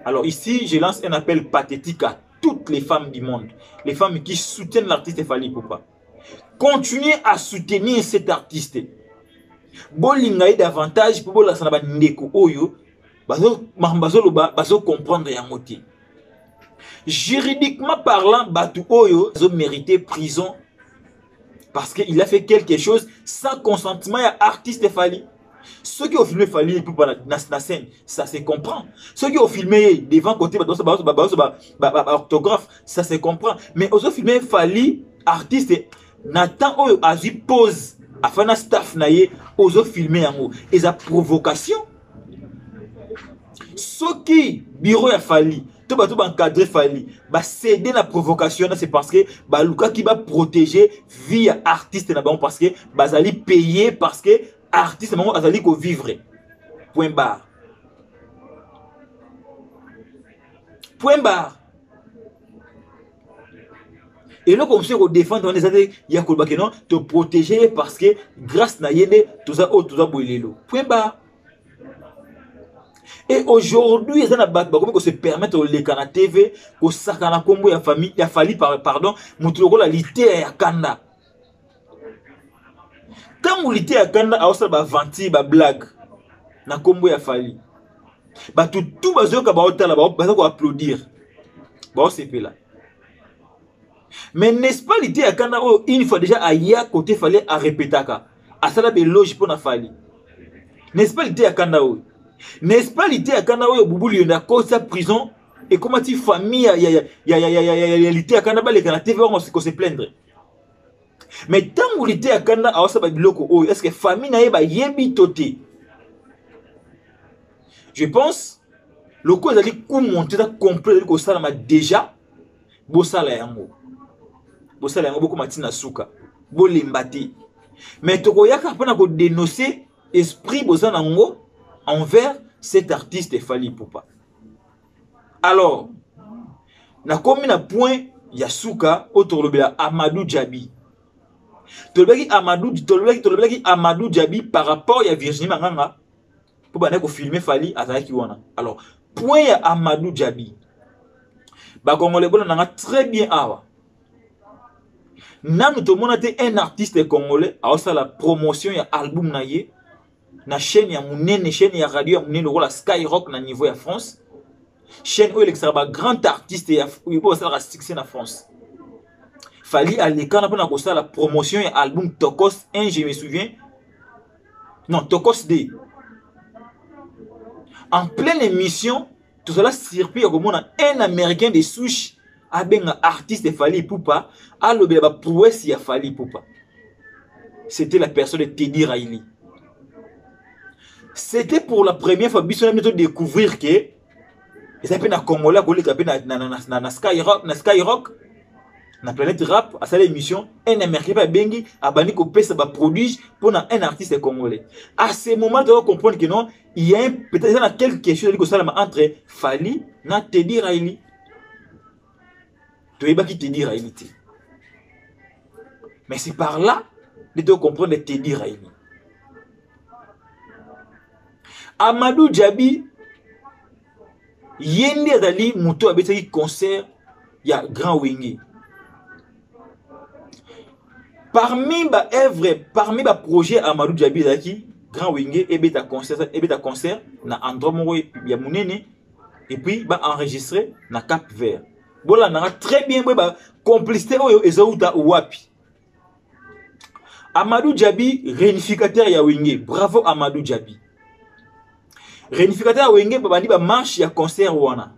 Alors ici, je lance un appel pathétique à toutes les femmes du monde. Les femmes qui soutiennent l'artiste Fally Ipupa. Continuez à soutenir cet artiste. Bolingaï davantage pour la sanaba ndeko oyo bazo comprendre yangote. Juridiquement parlant, batu oyo bazo mériter prison parce qu'il a fait quelque chose sans consentement à artiste Fally. Ceux qui ont filmé Fally Ipupa na scène, ça se comprend. Ceux qui ont filmé devant côté orthographe, ça se comprend. Mais aux autres filmé Fally artiste Nathan oyo azi pose afin na staff na ye ozo filmer yango et sa provocation ce qui bureau ya Fally to ba encadrer Fally ba céder la provocation c'est parce que ba luka qui va protéger vie artiste na bango parce que bazali payer parce que artiste bango azali ko vivre point barre Et là, comme ça, on défend, on est il y a non, te protéger parce que grâce à yende, tout ça, boilelo. Point barre. Et aujourd'hui, il y a des se permettre de l'écran TV, que ça kana combo ya famille, ya fali pardon, mutuloko la lité ya kanda. Tant que lité ya kanda, a aussi ba venti, ba blague, na combo ya fali. Ba tout bazoka ba otala ba ko applaudir. Ba c'est là. Mais n'est-ce pas l'idée à Kanda une fois déjà à ya côté fallait à répéter ka à ça la loge pour na fali. N'est-ce pas l'idée à Kanda n'est-ce pas l'idée à Kanda Boubou lui na cause sa prison et comment tu famille ya l'idée à Kanda ba les Kanda TV on se plaindre. Mais tant que l'idée à Kanda a ça ba biloko est-ce que famille na ba yebi toté. Je pense le cause ali coup monter ça complet que ça m'a déjà bosala yango. Bosala yango beaucoup matina suka bo limbati mais toko yaka pona ko dénoncer esprit bosana ngo envers cet artiste Fally Ipupa. Alors na komi na point ya suka otolobela Amadou Djabi tolobeki Amadou Djabi par rapport ya Virginie Manganga pour bana ko filmer Fally azaki wana. Alors point ya Amadou Djabi ba congolais bona nanga très bien awa. Nan tout le monde était un artiste congolais a aussi la promotion ya album na ye na chaîne ya munene chaîne ya radio ya munene la Skyrock na niveau ya France chaîne où il est grand artiste ya il peut aussi la succès na France. Fally à l'écran pour na ko la promotion ya album Tokos 1 je me souviens non Tokos 2 en pleine émission tout cela surpris comme un américain de souche un artiste Fally Ipupa a le ba prouesse ya Fally Ipupa. C'était la personne de Teddy Riley. C'était pour la première fois que nous découvrir que et ça peut na Congolais na Skyrock na Planète Rap à cette émission un américain ba bengi abani ko pesa ba produit pour un artiste congolais. À ce moment de comprendre que non il y a peut-être quelque chose entre Fally na Teddy Riley. Tu es qui Teddy Riley. Mais c'est par là que tu comprends Teddy Riley. Amadou Djabi, yende adali muto abetaki concert ya Grand Wenge. Parmi ba œuvre, parmi ba projet Amadou Djabi adaki Grand Wenge et beta concert na endroit moko ya munene et puis ba enregistrer na Cap Vert. Bola na très bien ba complicité oyo ezouta wapi. Amadou Djabi réunificateur ya Wenge. Bravo Amadou Djabi. Réunificateur ya Wenge babandi ba marche ya concert wana.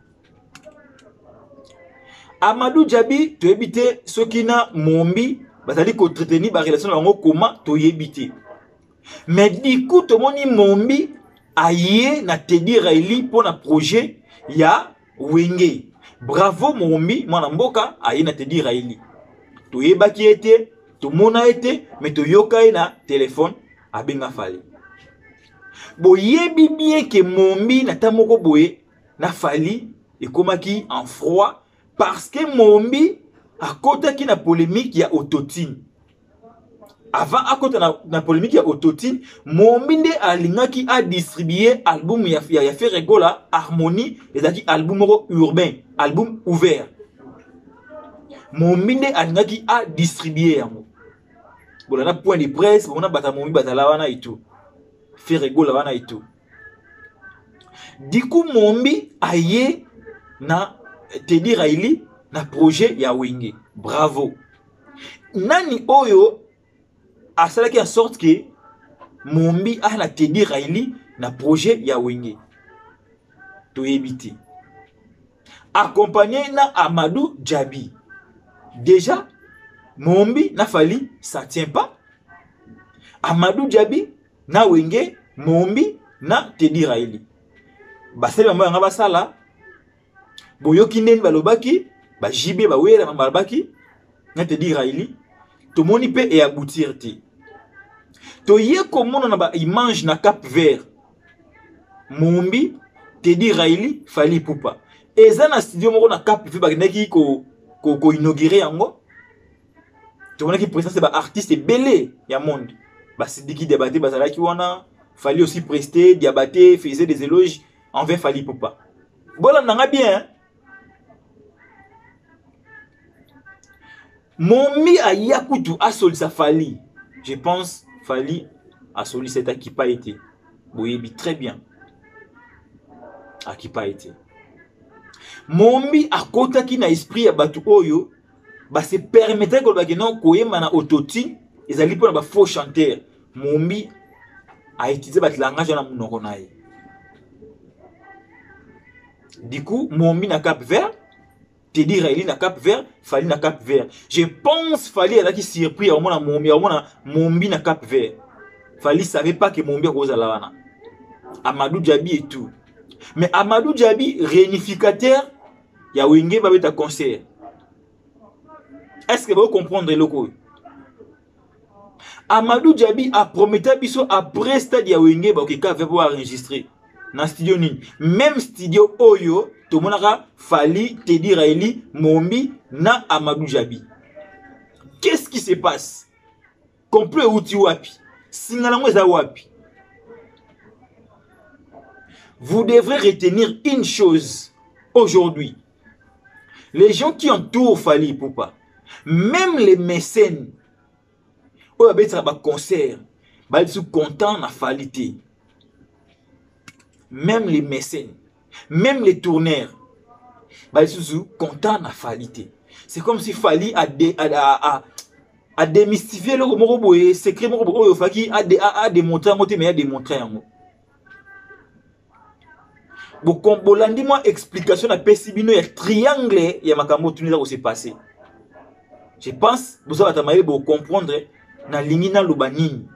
Amadou Djabi to ebité sokina mombi bazali ko traiter ba relation bango comment to yebité. Mais du coup to moni mombi aye na Teddy Riley pour na projet ya Wenge. Bravo mombi mwana mboka aye na Teddy Riley. To yebaki ete to mona ete mais to yoka na téléphone abenga Fally. Bo yebi bien que mombi na tamoko boye na Fally et komaki en froid parce que mombi a kota ki na polémique ya autotune. Avant à côté na polémique ya autotune, mombi nde alingaki a distribuer album ya fait regola harmonie ezaki album urbain, album ouvert. Mombi nde alingaki a distribuer yango. Bon na point de presse, on a bata mombi batala wana et tout. Fait regola wana et tout. Du coup mombi aye na Teddy Riley na projet ya Wenge. Bravo. Nani oyo a cela qui en sorte que mombi a na Teddy Riley na projet ya Wenge. To éviter. Accompagné na Amadou Djabi. Déjà mombi na Fally ça tient pas. Amadou Djabi na Wenge, mombi na Teddy Riley. Basali mama nga basala boyoki ndeni balobaki ba jibe ba wera balobaki na Teddy Riley to moni pe e aboutir te to ye komona na ba image na Cap Vert mombi Teddy Riley Fally Ipupa eza na studio moko na Cap Vert ba neki ko inaugurer yango Tu connais qui présente, c'est un artiste belé, il y a monde. C'est qui débattait, Bazala qui wana. Fallait aussi prester, diabater, faisait des éloges envers Fally Ipupa. Voilà, on a bien. Momi a Yakutu a sollicité Fally. Je pense Fally a sollicité qui pas été. Oui, très bien. A qui pas été. Momi a kota qui na esprit à batu oyo. Se permettait que non koyema na autotune. Ils allaient pour un faux chanteur. Momi a utilisé le langage dans mon oreille. Du coup, Momi na Cap Vert, Teddy Riley na Cap Vert, Fally na Cap Vert. Je pense Fally a qui surpris à Momi na Cap Vert. Fally savait pas que Momi rose à la Amadou Djabi et tout. Mais Amadou Djabi, réunificateur, il y a Wenge va être concert. Est-ce que vous comprenez le coup? Amadou Djabi a promis après stade ya Wenge ba ki ka va enregistrer dans studio ni même studio Oyo to monaka Fally Teddy Riley Momi na Amadou Djabi. Qu'est-ce qui se passe? Complot outi wapi? Singala mo za wapi? Vous devrez retenir une chose aujourd'hui. Les gens qui entourent Fally Ipupa, même les mécènes, ou avec un concert, ils sont contents de Fally. Même les mécènes, même les tourneurs, ils sont contents de Fally. C'est comme si Fally a démystifié le secret a démontré mais a démontré. Bolandi moi explication à Pessibino et triangle il y a makambo tunisa où s'est passé. Je pense vous allez comprendre na lingina lubanini.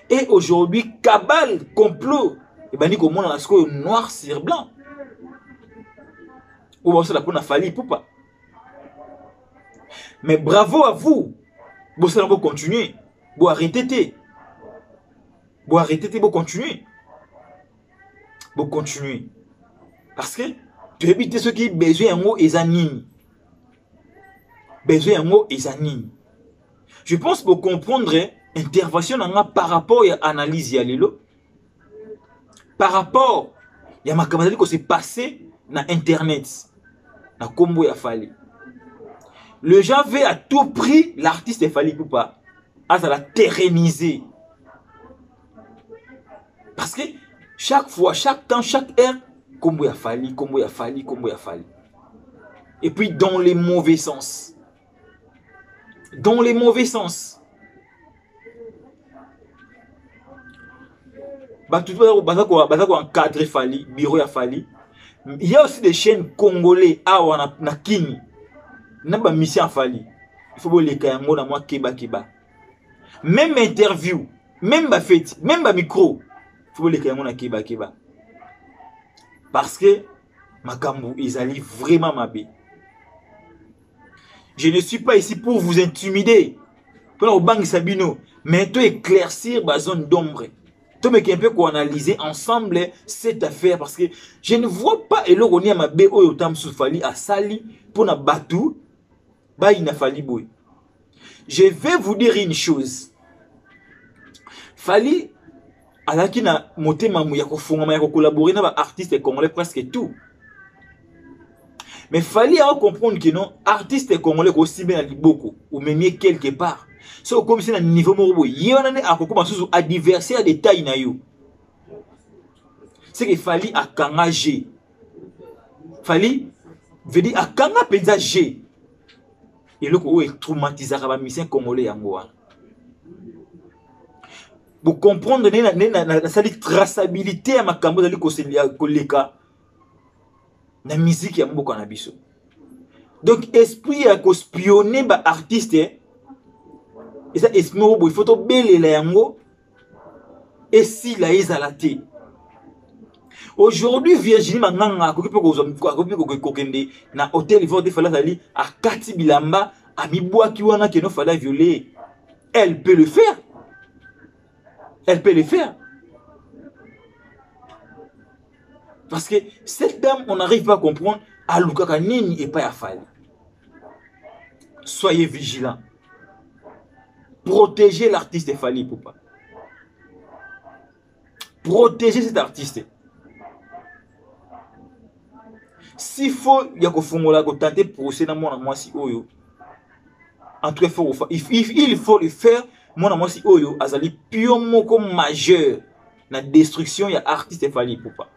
Et aujourd'hui cabale complot et bani comme on a ce noir sur blanc. Ou vous la pour na Fally Ipupa. Mais bravo à vous. Vous allez continuer. Vous arrêtez. Vous arrêtez, vous continuez. Vous continuez. Parce que tu évites ceux qui ont besoin de mots et zanini. Besoin de mots et zanini. Je pense que vous comprendre intervention par rapport à l'analyse par rapport à ma camarade qui s'est passé dans Internet. Dans Combo ya Fally. Le gens veut à tout prix l'artiste Fally Ipupa. À la terraniser. Parce que chaque fois, chaque temps, chaque heure, Combo ya Fally. Et puis dans les mauvais sens. Dans les mauvais sens. Tout le monde encadrer Fally, bureau ya Fally. Il y a aussi des chaînes congolais na Kini. Na ba mission Fally. Il faut les kayango na moi keba. Même interview, même ba fête, même ba micro. Il faut les kayango na keba. Parce que makambu ils allaient vraiment m'abé. Je ne suis pas ici pour vous intimider. Pour bang Sabino, mais to éclaircir ma zone d'ombre. To me un peu analyser ensemble cette affaire parce que je ne vois pas eloroni ma be oyo tam sou Fally a sali pour na batu ba ina Fally boy. Je vais vous dire une chose. Fally alaki na motema mu ya kofunga ya collaborer na ba artistes congolais presque tout. Mais Fally a comprendre que non artiste congolais aussi bien à Liboko ou même quelque part. So comme c'est un niveau morobo, yonane akokoma susu adversaire de taille na yo. C'est que Fally a kangagé. Fally veut dire a kanga penza G. Et le ko est traumatisé ba mission congolais yango. Pour comprendre na sali traçabilité à makambo dali koleka na musique ya mboka na biso. Donc esprit à ko spionner ba artiste. Et ça, il faut que belle yango et si la izalate. Aujourd'hui, Virginie Manganga, na hôtel, il faut que à Kati Bilamba, à Miboua Kiwana, qui nous fallait violer. Elle peut le faire. Elle peut le faire. Parce que cette dame, on n'arrive pas à comprendre, à Luka Nini et pas à Fally. soyez vigilants. Protégez l'artiste Fally Ipupa. Protégez cet artiste. S'il faut, il y a tenter procès dans moi si oyo. En tout cas, il faut le faire. Moi si oyo azali pure moko majeur la destruction ya artiste Fally Ipupa.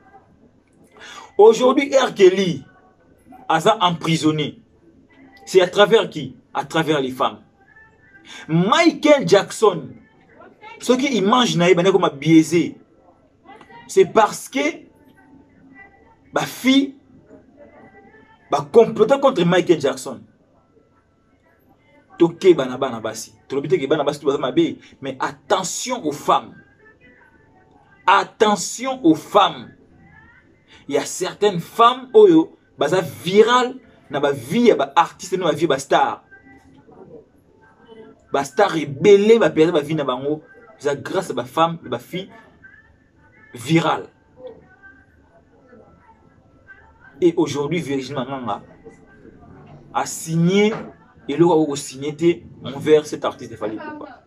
Aujourd'hui, R. Kelly a emprisonné. C'est à travers qui? À travers les femmes. Michael Jackson, ce qui mange naïe comme biaisé, c'est parce que ma fille va comploter contre Michael Jackson. Toké banaba basi. Mais attention aux femmes. Attention aux femmes. Il y a certaines femmes oyo baza viral na ba vie ya ba artiste na ba vie ba star. Ba star rebelle ba perdre ba vie na bango, c'est grâce à ba femme, ba fille virale. Et aujourd'hui Virginie Manganga a signé et le a signé envers cet artiste de Fally Ipupa.